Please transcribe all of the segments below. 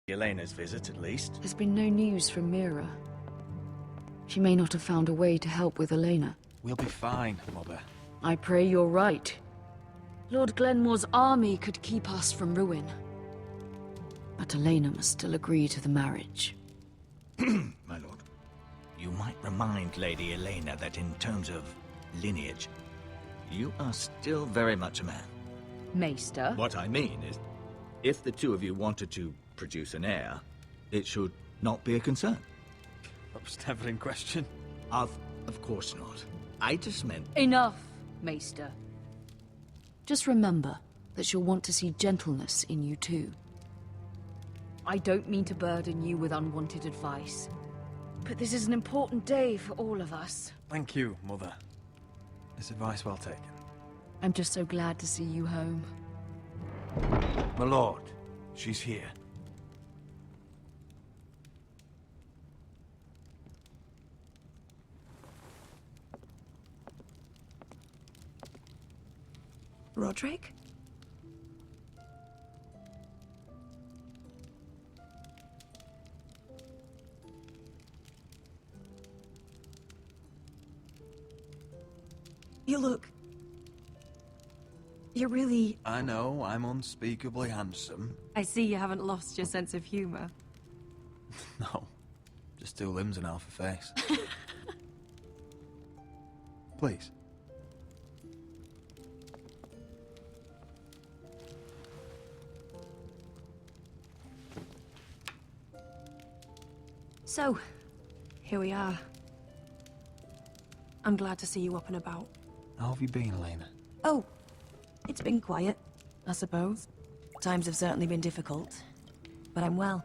Elena's visit, at least. There's been no news from Mira. She may not have found a way to help with Elena. We'll be fine, Mother. I pray you're right. Lord Glenmore's army could keep us from ruin. But Elena must still agree to the marriage. My lord. You might remind Lady Elena that in terms of lineage, you are still very much a man. Maester? What I mean is, if the two of you wanted to produce an heir, it should not be a concern. That was never in question. Of course not. I just meant... Enough, Maester. Just remember that she'll want to see gentleness in you too. I don't mean to burden you with unwanted advice, but this is an important day for all of us. Thank you, Mother. This advice well taken. I'm just so glad to see you home. My lord, she's here. Roderick? You look... You're really... I know, I'm unspeakably handsome. I see you haven't lost your sense of humor. No, just two limbs and half a face. Please. So, here we are. I'm glad to see you up and about. How have you been, Elena? Oh, it's been quiet, I suppose. Times have certainly been difficult, but I'm well.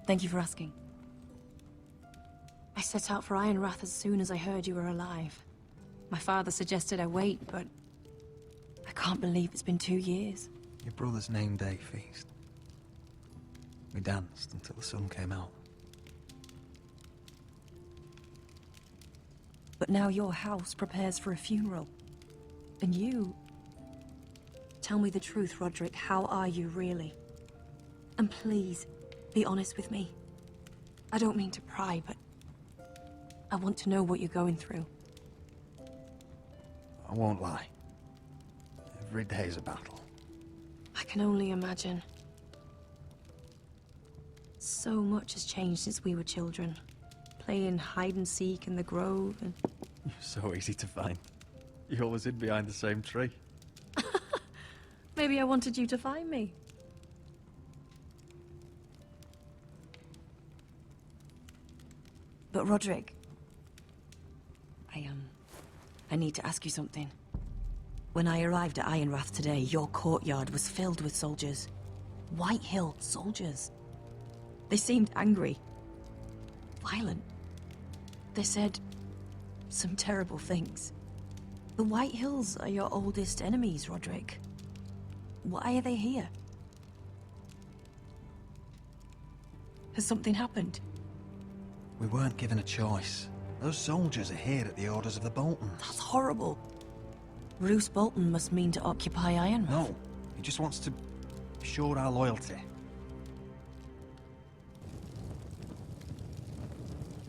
Thank you for asking. I set out for Ironrath as soon as I heard you were alive. My father suggested I wait, but I can't believe it's been 2 years. Your brother's name day feast. We danced until the sun came out. But now your house prepares for a funeral. And you... Tell me the truth, Roderick. How are you, really? And please, be honest with me. I don't mean to pry, but... I want to know what you're going through. I won't lie. Every day's a battle. I can only imagine. So much has changed since we were children. Playing hide and seek in the grove and... You're so easy to find. You always hid behind the same tree. Maybe I wanted you to find me. But Roderick... I need to ask you something. When I arrived at Ironrath today, your courtyard was filled with soldiers. Whitehill soldiers. They seemed angry. Violent. They said some terrible things. The Whitehills are your oldest enemies, Roderick. Why are they here? Has something happened? We weren't given a choice. Those soldiers are here at the orders of the Boltons. That's horrible. Roose Bolton must mean to occupy Ironrath. No, he just wants to assure our loyalty.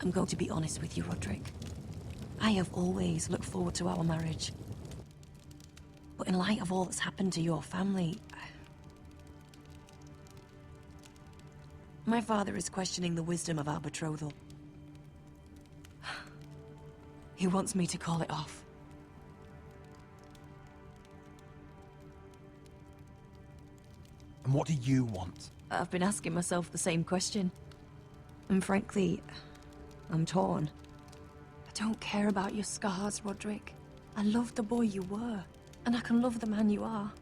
I'm going to be honest with you, Roderick. I have always looked forward to our marriage. But in light of all that's happened to your family... My father is questioning the wisdom of our betrothal. He wants me to call it off. And what do you want? I've been asking myself the same question. And frankly, I'm torn. I don't care about your scars, Roderick. I love the boy you were, and I can love the man you are.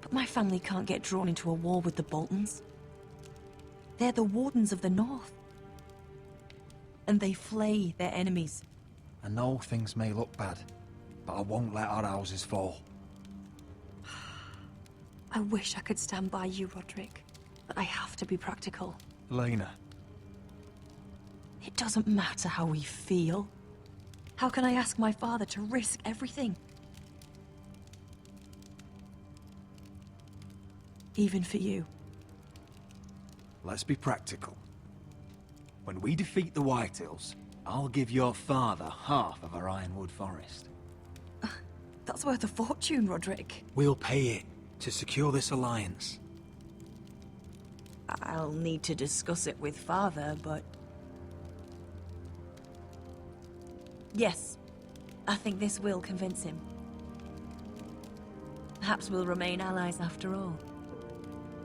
But my family can't get drawn into a war with the Boltons. They're the Wardens of the North. And they flay their enemies. I know things may look bad, but I won't let our houses fall. I wish I could stand by you, Roderick, but I have to be practical. Elena. It doesn't matter how we feel. How can I ask my father to risk everything? Even for you. let's be practical. When we defeat the Whitehills, I'll give your father half of our Ironwood Forest. That's worth a fortune, Roderick. We'll pay it to secure this alliance. I'll need to discuss it with Father, but... Yes, I think this will convince him. Perhaps we'll remain allies after all.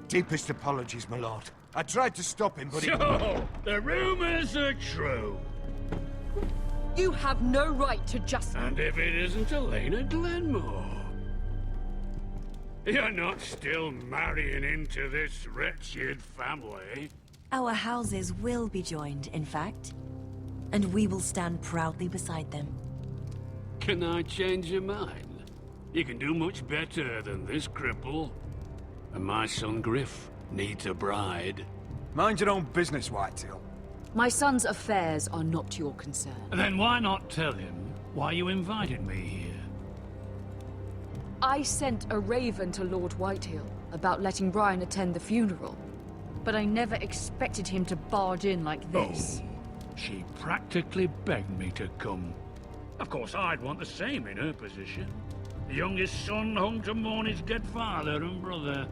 Deepest apologies, my lord. I tried to stop him, but So, the rumors are true. You have no right to just... And if it isn't Elena Glenmore? You're not still marrying into this wretched family? Our houses will be joined, in fact. And we will stand proudly beside them. Can I change your mind? You can do much better than this cripple. And my son Griff needs a bride. mind your own business, Whitetail. My son's affairs are not your concern. Then why not tell him why you invited me here? I sent a raven to Lord Whitehill about letting Brian attend the funeral, but I never expected him to barge in like this. Oh, she practically begged me to come. Of course, I'd want the same in her position. The youngest son home to mourn his dead father and brother.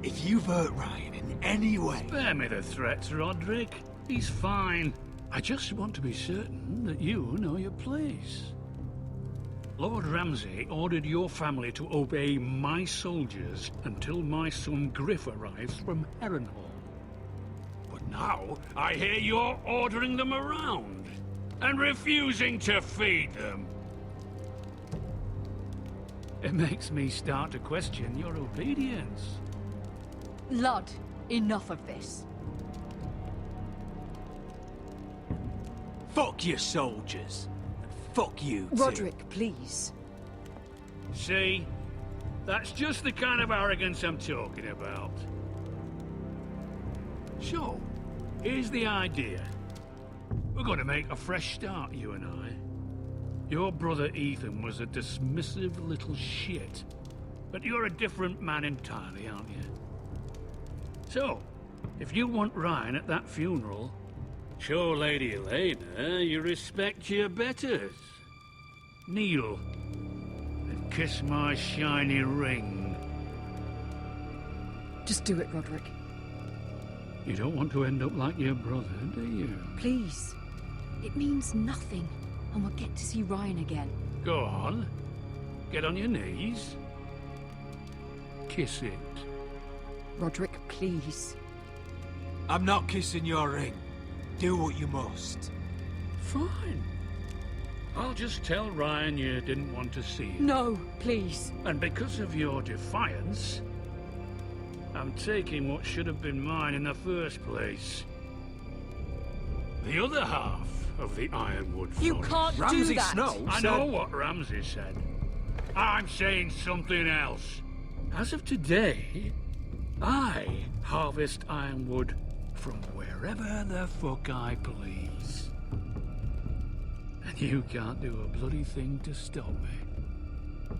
If you've hurt Ryan in any way... Spare me the threats, Roderick. He's fine. I just want to be certain that you know your place. Lord Ramsay ordered your family to obey my soldiers until my son Griff arrives from Harrenhal. But now, I hear you're ordering them around and refusing to feed them. It makes me start to question your obedience. Lud, enough of this. Fuck your soldiers. And fuck you, too. Roderick, please. See? That's just the kind of arrogance I'm talking about. So, here's the idea. We're going to make a fresh start, you and I. Your brother Ethan was a dismissive little shit. But you're a different man entirely, aren't you? So, if you want Ryan at that funeral, show Lady Elena you respect your betters. Kneel and kiss my shiny ring. Just do it, Roderick. You don't want to end up like your brother, do you? Please. It means nothing, and we'll get to see Ryan again. Go on. Get on your knees. Kiss it. Roderick, please. I'm not kissing your ring. Do what you must. Fine. I'll just tell Ryan you didn't want to see him. No, please. And because of your defiance, I'm taking what should have been mine in the first place. The other half of the Ironwood Forest. You can't do Ramsay that. Snow I said... know what Ramsay said. I'm saying something else. As of today, I harvest ironwood from wherever the fuck I please. And you can't do a bloody thing to stop me.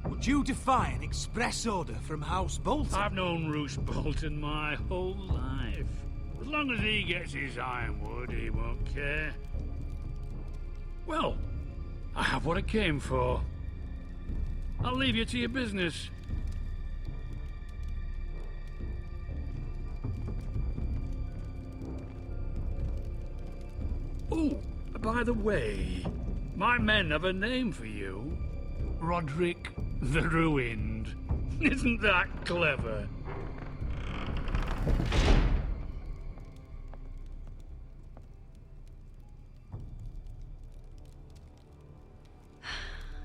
Would you defy an express order from House Bolton? I've known Roose Bolton my whole life. As long as he gets his ironwood, he won't care. Well, I have what I came for. I'll leave you to your business. Oh, by the way, my men have a name for you. Roderick the Ruined. Isn't that clever?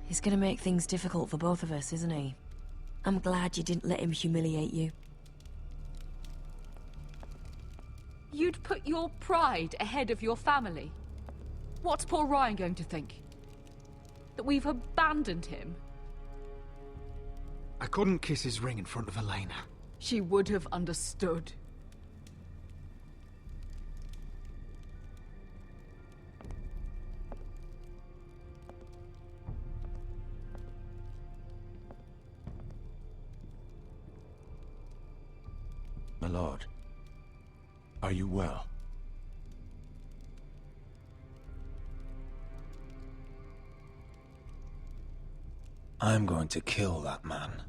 He's gonna make things difficult for both of us, isn't he? I'm glad you didn't let him humiliate you. You'd put your pride ahead of your family. What's poor Ryan going to think? That we've abandoned him? I couldn't kiss his ring in front of Elena. She would have understood. My lord, Are you well? I'm going to kill that man.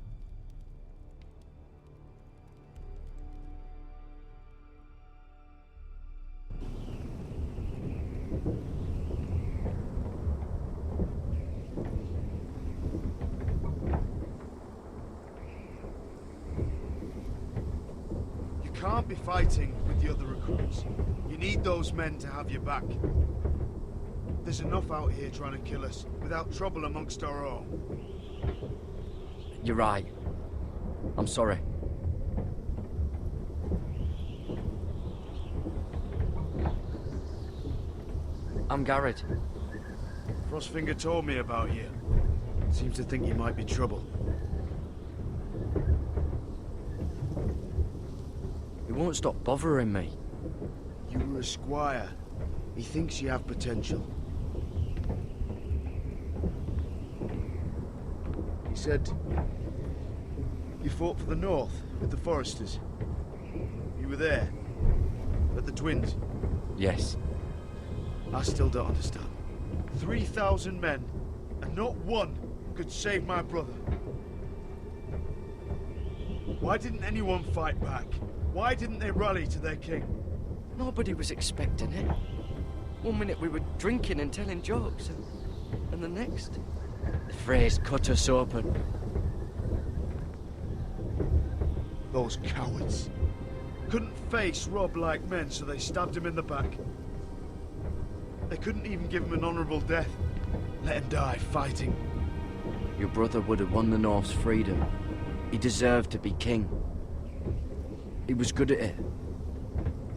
You can't be fighting with the other recruits. You need those men to have your back. There's enough out here trying to kill us without trouble amongst our own. You're right. I'm sorry. I'm Garrett. Frostfinger told me about you. Seems to think you might be trouble. He won't stop bothering me. You were a squire. He thinks you have potential. He said you fought for the North with the Foresters. You were there, at the Twins. Yes. I still don't understand. 3,000 men, and not one could save my brother. Why didn't anyone fight back? Why didn't they rally to their king? Nobody was expecting it. One minute we were drinking and telling jokes, and the next, the Freys cut us open. Those cowards. Couldn't face Robb like men, so they stabbed him in the back. They couldn't even give him an honorable death. Let him die fighting. Your brother would have won the North's freedom. He deserved to be king. He was good at it.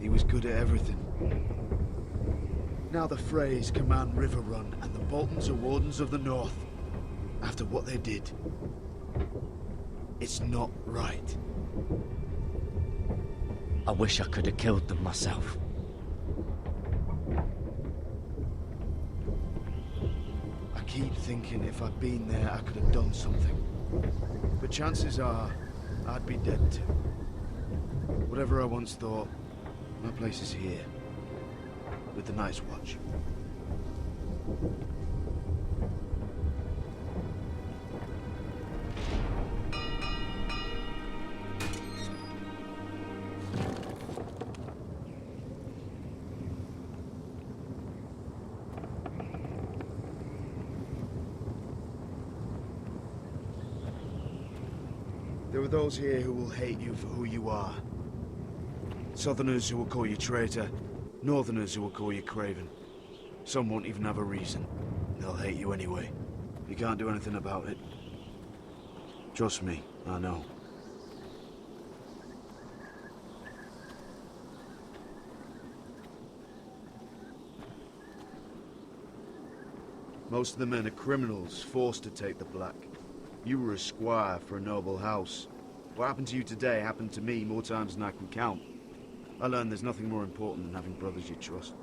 He was good at everything. Now the Freys command Riverrun, and the Boltons are Wardens of the North. After what they did. It's not right. I wish I could have killed them myself. I keep thinking if I'd been there, I could have done something. But chances are, I'd be dead too. Whatever I once thought, my place is here. With the Night's Watch. There are those here who will hate you for who you are. Southerners who will call you traitor, Northerners who will call you craven. Some won't even have a reason. They'll hate you anyway. You can't do anything about it. Trust me, I know. Most of the men are criminals, forced to take the black. You were a squire for a noble house. What happened to you today happened to me more times than I can count. I learned there's nothing more important than having brothers you trust.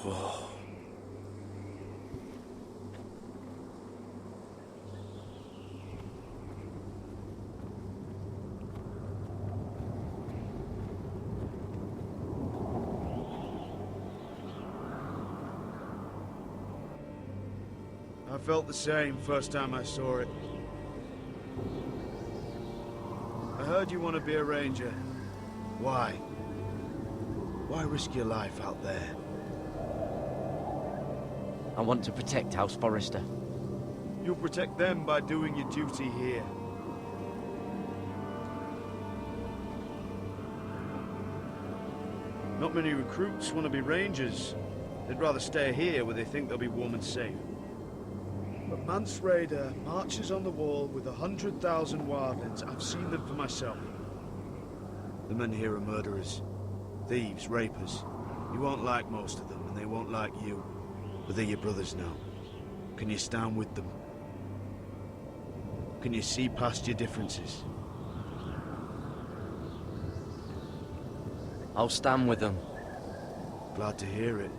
Whoa. I felt the same first time I saw it. I heard you want to be a ranger. Why? Why risk your life out there? I want to protect House Forrester. You'll protect them by doing your duty here. Not many recruits want to be rangers. They'd rather stay here where they think they'll be warm and safe. But Mance Rayder marches on the wall with 100,000 wildlings. I've seen them for myself. The men here are murderers. Thieves, rapers. You won't like most of them, and they won't like you. But they're your brothers now. Can you stand with them? Can you see past your differences? I'll stand with them. Glad to hear it.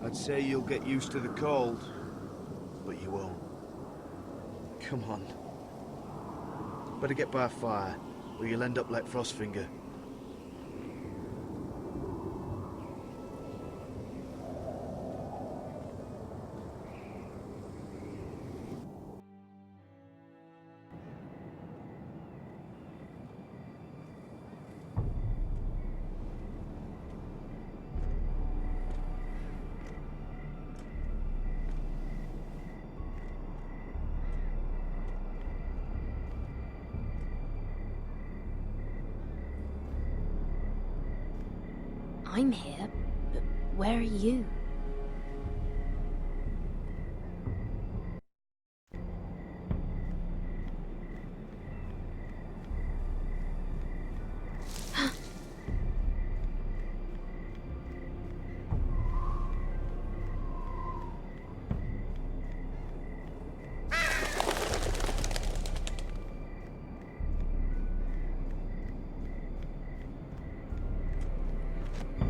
I'd say you'll get used to the cold, but you won't. Come on. Better get by a fire, or you'll end up like Frostfinger. I'm here, but where are you?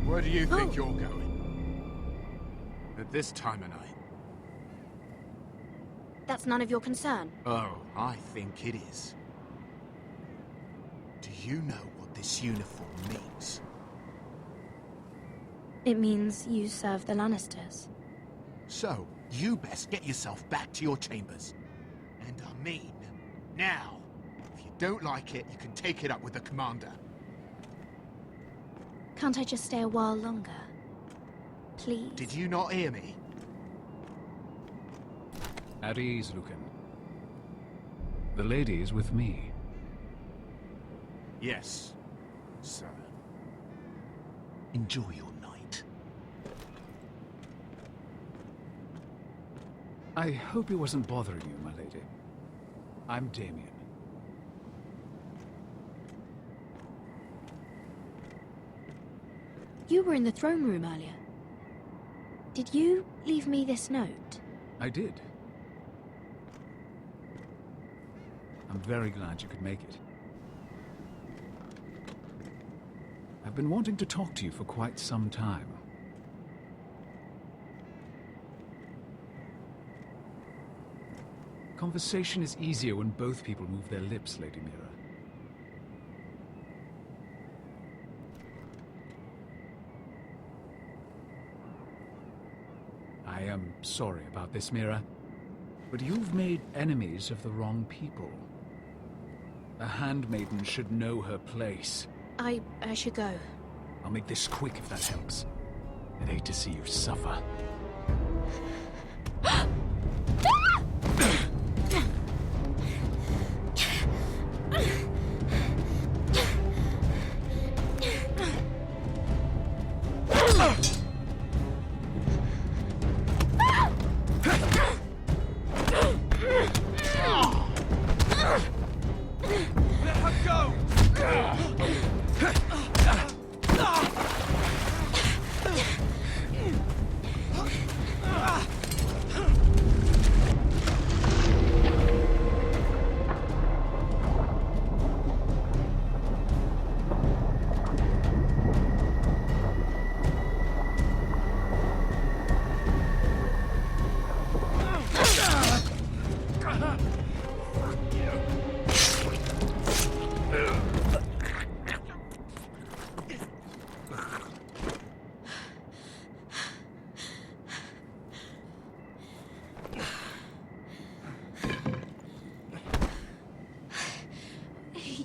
Where do you think you're going? At this time of night? That's none of your concern. Oh, I think it is. Do you know what this uniform means? It means you serve the Lannisters. So, you best get yourself back to your chambers. And I mean, now. If you don't like it, you can take it up with the commander. Can't I just stay a while longer? Please? Did you not hear me? At ease, Lucan. The lady is with me. Yes, sir. Enjoy your night. I hope it wasn't bothering you, my lady. I'm Damien. You were in the throne room earlier. Did you leave me this note? I did. I'm very glad you could make it. I've been wanting to talk to you for quite some time. Conversation is easier when both people move their lips, Lady Mira. I am sorry about this, Mira, but you've made enemies of the wrong people. A handmaiden should know her place. I should go. I'll make this quick if that helps. I'd hate to see you suffer.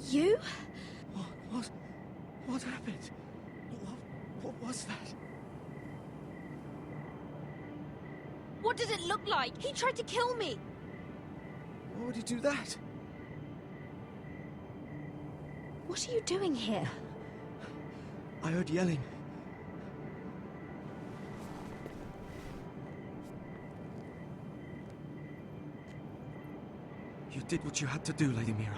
You? What happened? What was that? What did it look like? He tried to kill me! Why would he do that? What are you doing here? I heard yelling. You did what you had to do, Lady Mira.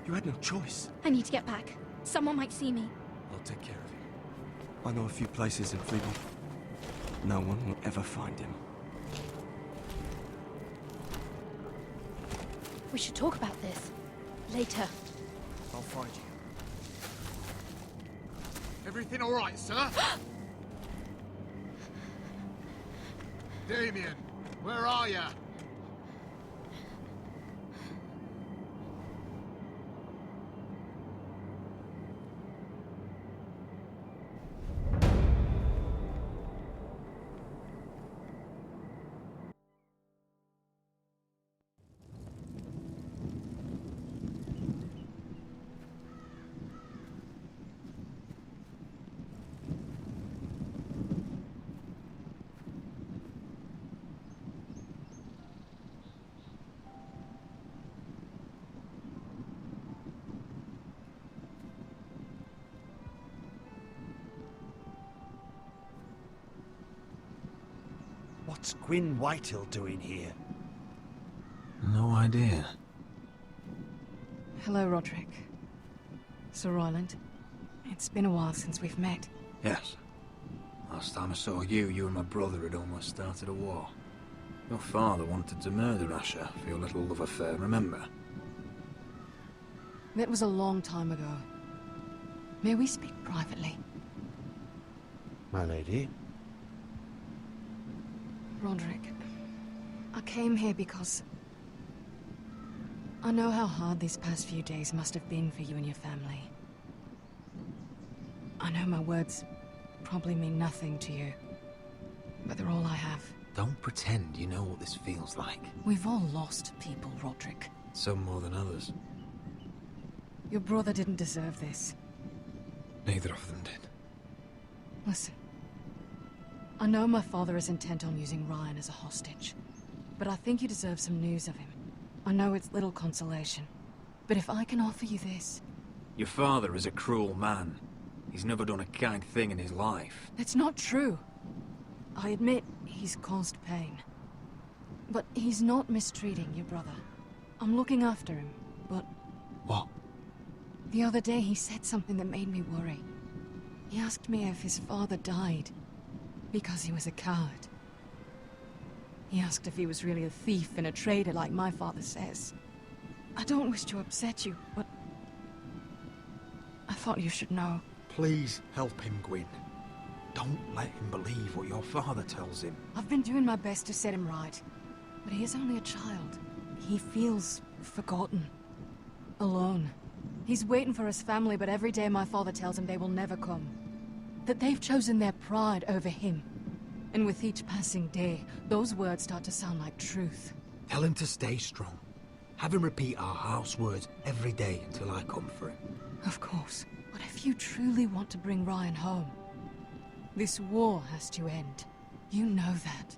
You had no choice. I need to get back. Someone might see me. I'll take care of him. I know a few places in Fleetwood. No one will ever find him. We should talk about this. Later. I'll find you. Everything all right, sir? Damien, where are you? What's Gwyn Whitehill doing here? No idea. Hello, Roderick. Sir Royland. It's been a while since we've met. Yes. Last time I saw you, you and my brother had almost started a war. Your father wanted to murder Asher for your little love affair, remember? That was a long time ago. May we speak privately? My lady? Roderick, I came here because I know how hard these past few days must have been for you and your family. I know my words probably mean nothing to you, but they're all I have. Don't pretend you know what this feels like. We've all lost people, Roderick. Some more than others. Your brother didn't deserve this. Neither of them did. Listen. I know my father is intent on using Ryan as a hostage, but I think you deserve some news of him. I know it's little consolation, but if I can offer you this... Your father is a cruel man. He's never done a kind thing in his life. That's not true. I admit he's caused pain. But he's not mistreating your brother. I'm looking after him, but... What? The other day he said something that made me worry. He asked me if his father died because he was a coward. He asked if he was really a thief and a traitor like my father says. I don't wish to upset you, but... I thought you should know. Please help him, Gwyn. Don't let him believe what your father tells him. I've been doing my best to set him right, but he is only a child. He feels forgotten. Alone. He's waiting for his family, but every day my father tells him they will never come. That they've chosen their pride over him. And with each passing day, those words start to sound like truth. Tell him to stay strong. Have him repeat our house words every day until I come for him. Of course. But if you truly want to bring Ryan home, this war has to end. You know that.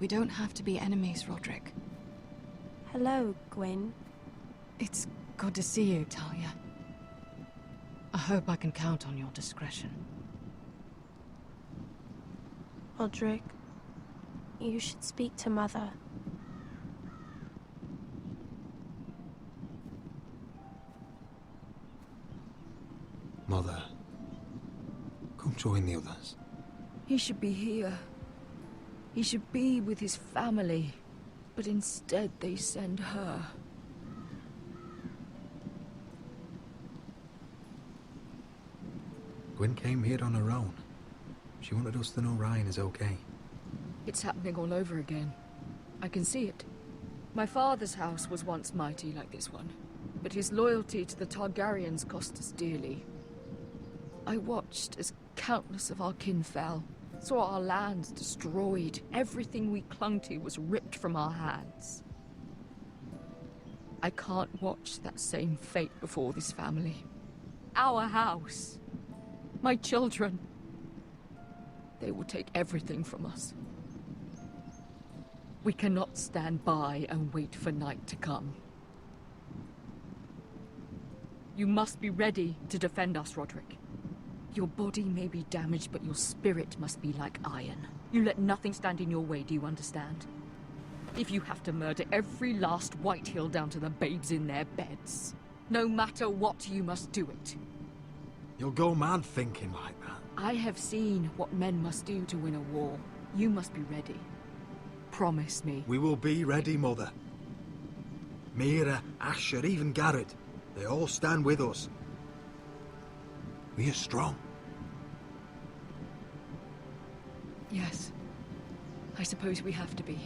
We don't have to be enemies, Roderick. Hello, Gwyn. It's good to see you, Talia. I hope I can count on your discretion. Roderick, you should speak to Mother. Mother, come join the others. He should be here. He should be with his family. But instead they send her. Gwyn came here on her own. She wanted us to know Ryan is okay. It's happening all over again. I can see it. My father's house was once mighty like this one, but his loyalty to the Targaryens cost us dearly. I watched as countless of our kin fell, saw our lands destroyed, everything we clung to was ripped from our hands. I can't watch that same fate before this family. Our house. My children. They will take everything from us. We cannot stand by and wait for night to come. You must be ready to defend us, Roderick. Your body may be damaged, but your spirit must be like iron. You let nothing stand in your way, do you understand? If you have to murder every last Whitehill down to the babes in their beds, no matter what, you must do it. You'll go mad thinking like that. I have seen what men must do to win a war. You must be ready. Promise me. We will be ready, Mother. Mira, Asher, even Garrett. They all stand with us. We are strong. Yes. I suppose we have to be.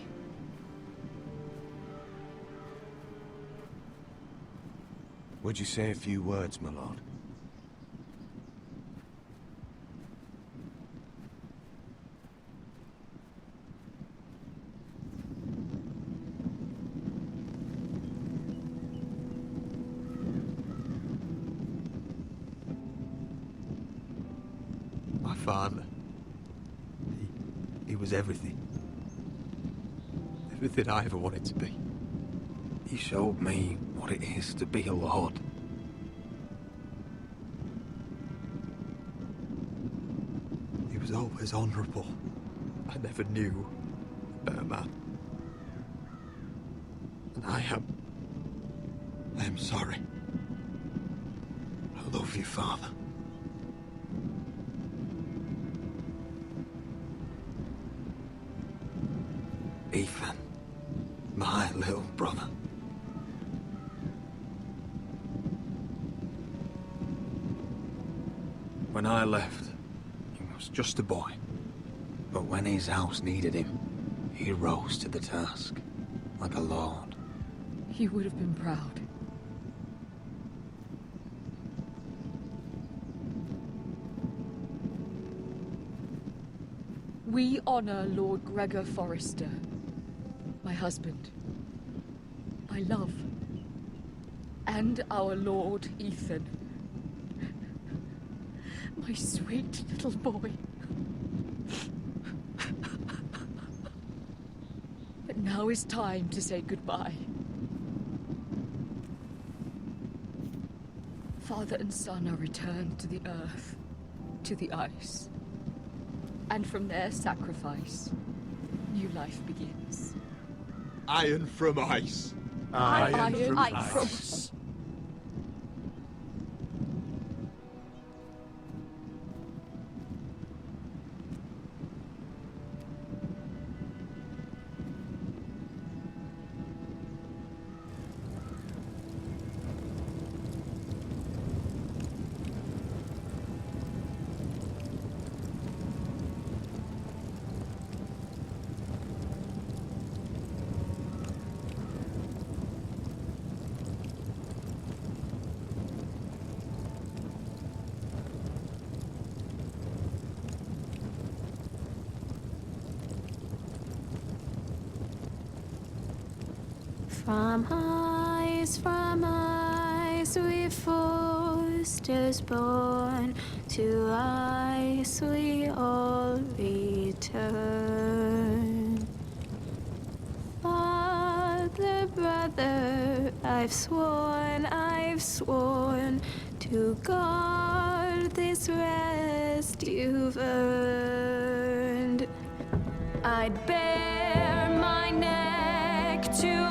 Would you say a few words, my lord? My father. He was everything. Everything I ever wanted to be. He showed me what it is to be a lord. He was always honorable. I never knew better man. And I am sorry. I love you, Father. Ethan, my little brother. When I left, he was just a boy. But when his house needed him, he rose to the task, like a lord. He would have been proud. We honor Lord Gregor Forrester, my husband, my love, and our Lord Ethan, my sweet little boy. But now is time to say goodbye. Father and son are returned to the earth, to the ice. And from their sacrifice, new life begins. Iron from ice. Iron from ice. From ice we Forsters born, to ice we all return. Father, brother, I've sworn to guard this rest you've earned. I'd bare my neck to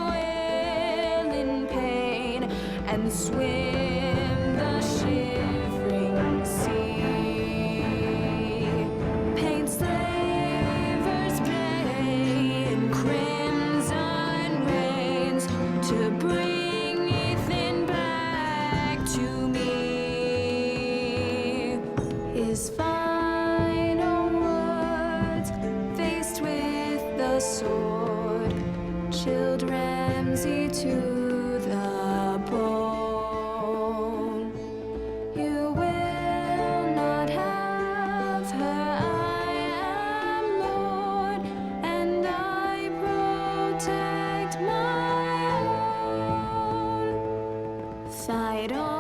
and swim the shivering sea. Paint slavers play in crimson rains to bring Ethan back to me. His final words, faced with the sword, chilled Ramsay to fight on.